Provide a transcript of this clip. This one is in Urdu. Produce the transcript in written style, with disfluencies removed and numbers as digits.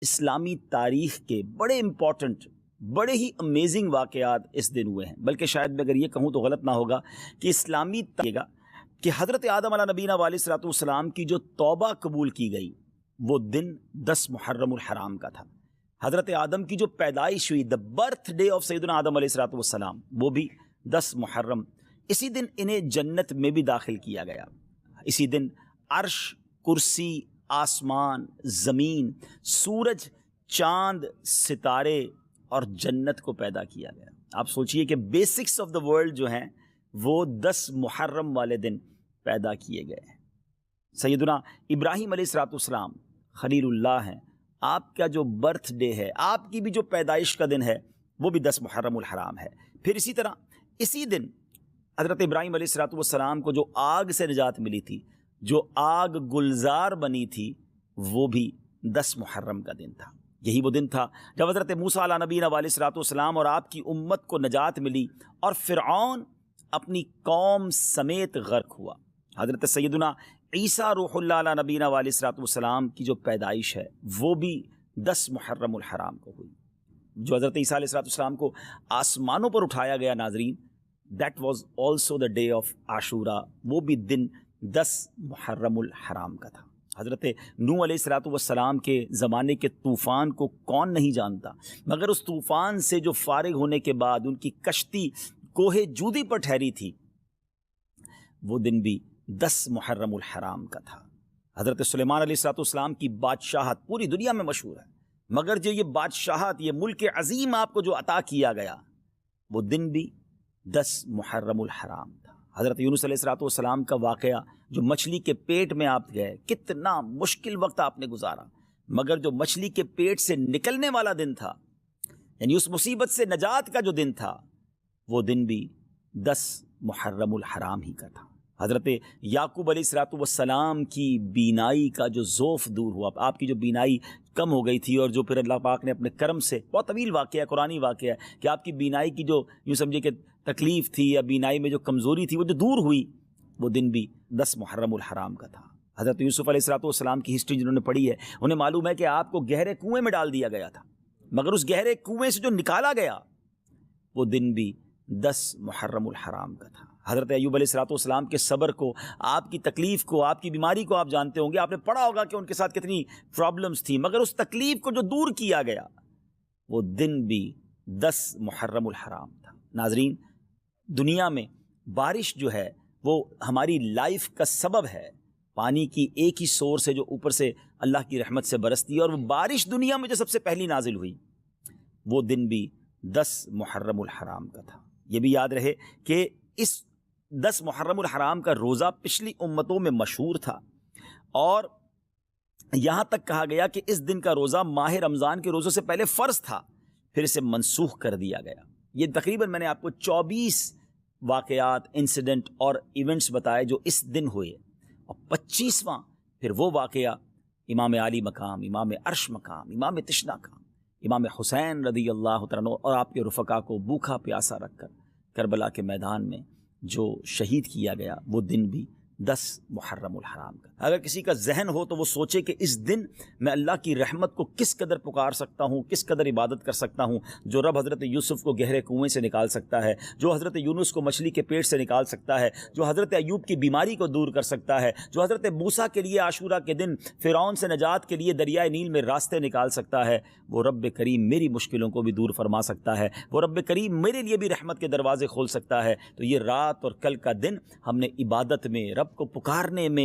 اسلامی تاریخ کے بڑے امپورٹنٹ، بڑے ہی امیزنگ واقعات اس دن ہوئے ہیں، بلکہ شاید میں اگر یہ کہوں تو غلط نہ ہوگا کہ اسلامی کہ حضرت آدم علیہ نبینا علیہ الصلوۃ والسلام کی جو توبہ قبول کی گئی وہ دن 10 محرم الحرام کا تھا۔ حضرت آدم کی جو پیدائش ہوئی، دا برتھ ڈے آف سیدنا آدم علیہ الصلوۃ والسلام، وہ بھی 10 محرم۔ اسی دن انہیں جنت میں بھی داخل کیا گیا۔ اسی دن عرش، کرسی، آسمان، زمین، سورج، چاند، ستارے اور جنت کو پیدا کیا گیا۔ آپ سوچئے کہ بیسکس آف دا ورلڈ جو ہیں وہ 10 محرم والے دن پیدا کیے گئے ہیں۔ سیدنا ابراہیم علیہ الصلوۃ والسلام خلیل اللہ ہیں، آپ کا جو برتھ ڈے ہے، آپ کی بھی جو پیدائش کا دن ہے وہ بھی 10 محرم الحرام ہے۔ پھر اسی طرح اسی دن حضرت ابراہیم علیہ الصلوۃ والسلام کو جو آگ سے نجات ملی تھی، جو آگ گلزار بنی تھی، وہ بھی 10 محرم کا دن تھا۔ یہی وہ دن تھا جب حضرت موسیٰ علیہ نبینا علیہ الصلوۃ والسلام اور آپ کی امت کو نجات ملی اور فرعون اپنی قوم سمیت غرق ہوا۔ حضرت سیدنا عیسیٰ روح اللہ علیہ نبینا علیہ الصلوۃ والسلام کی جو پیدائش ہے وہ بھی 10 محرم الحرام کو ہوئی۔ جو حضرت عیسیٰ علیہ الصلوۃ والسلام کو آسمانوں پر اٹھایا گیا ناظرین، that was also the day of عاشورہ، وہ بھی دن 10 محرم الحرام کا تھا۔ حضرت نوح علیہ الصلوۃ والسلام کے زمانے کے طوفان کو کون نہیں جانتا، مگر اس طوفان سے جو فارغ ہونے کے بعد ان کی کشتی کوہ جودی پر ٹھہری تھی، وہ دن بھی 10 محرم الحرام کا تھا۔ حضرت سلیمان علیہ الصلوۃ والسلام کی بادشاہت پوری دنیا میں مشہور ہے، مگر جو یہ بادشاہت، یہ ملک عظیم آپ کو جو عطا کیا گیا، وہ دن بھی 10 محرم الحرام تھا۔ حضرت یونس علیہ الصلوۃ والسلام کا واقعہ، جو مچھلی کے پیٹ میں آپ گئے، کتنا مشکل وقت آپ نے گزارا، مگر جو مچھلی کے پیٹ سے نکلنے والا دن تھا، یعنی اس مصیبت سے نجات کا جو دن تھا، وہ دن بھی 10 محرم الحرام ہی کا تھا۔ حضرت یعقوب علیہ الصلوۃ والسلام کی بینائی کا جو ذوف دور ہوا، آپ کی جو بینائی کم ہو گئی تھی، اور جو پھر اللہ پاک نے اپنے کرم سے، بہت طویل واقعہ ہے، قرآنی واقعہ ہے کہ آپ کی بینائی کی جو یوں سمجھے کہ تکلیف تھی یا بینائی میں جو کمزوری تھی، وہ جو دور ہوئی، وہ دن بھی 10 محرم الحرام کا تھا۔ حضرت یوسف علیہ الصلوۃ والسلام کی ہسٹری جنہوں نے پڑھی ہے انہیں معلوم ہے کہ آپ کو گہرے کنویں میں ڈال دیا گیا تھا، مگر اس گہرے کنویں سے جو نکالا گیا وہ دن بھی 10 محرم الحرام کا تھا۔ حضرت ایوب علیہ الصلوۃ والسلام کے صبر کو، آپ کی تکلیف کو، آپ کی بیماری کو آپ جانتے ہوں گے، آپ نے پڑھا ہوگا کہ ان کے ساتھ کتنی پرابلمز تھیں، مگر اس تکلیف کو جو دور کیا گیا وہ دن بھی 10 محرم الحرام تھا۔ ناظرین، دنیا میں بارش جو ہے وہ ہماری لائف کا سبب ہے، پانی کی ایک ہی سورس ہے جو اوپر سے اللہ کی رحمت سے برستی ہے، اور وہ بارش دنیا میں جو سب سے پہلی نازل ہوئی وہ دن بھی 10 محرم الحرام کا تھا۔ یہ بھی یاد رہے کہ اس 10 محرم الحرام کا روزہ پچھلی امتوں میں مشہور تھا، اور یہاں تک کہا گیا کہ اس دن کا روزہ ماہ رمضان کے روزوں سے پہلے فرض تھا، پھر اسے منسوخ کر دیا گیا۔ یہ تقریباً میں نے آپ کو 24 واقعات، انسیڈنٹ اور ایونٹس بتائے جو اس دن ہوئے، اور 25واں پھر وہ واقعہ امام علی مقام، امام عرش مقام، امام تشنا کا، امام حسین رضی اللہ تعالیٰ عنہ اور آپ کے رفقا کو بھوکا پیاسا رکھ کر کربلا کے میدان میں جو شہید کیا گیا، وہ دن بھی 10 محرم الحرام کا۔ اگر کسی کا ذہن ہو تو وہ سوچے کہ اس دن میں اللہ کی رحمت کو کس قدر پکار سکتا ہوں، کس قدر عبادت کر سکتا ہوں۔ جو رب حضرت یوسف کو گہرے کنویں سے نکال سکتا ہے، جو حضرت یونس کو مچھلی کے پیٹ سے نکال سکتا ہے، جو حضرت ایوب کی بیماری کو دور کر سکتا ہے، جو حضرت موسیٰ کے لیے عاشورہ کے دن فرعون سے نجات کے لیے دریائے نیل میں راستے نکال سکتا ہے، وہ رب کریم میری مشکلوں کو بھی دور فرما سکتا ہے، وہ رب کریم میرے لیے بھی رحمت کے دروازے کھول سکتا ہے۔ تو یہ رات اور کل کا دن ہم نے عبادت میں، رب کو پکارنے میں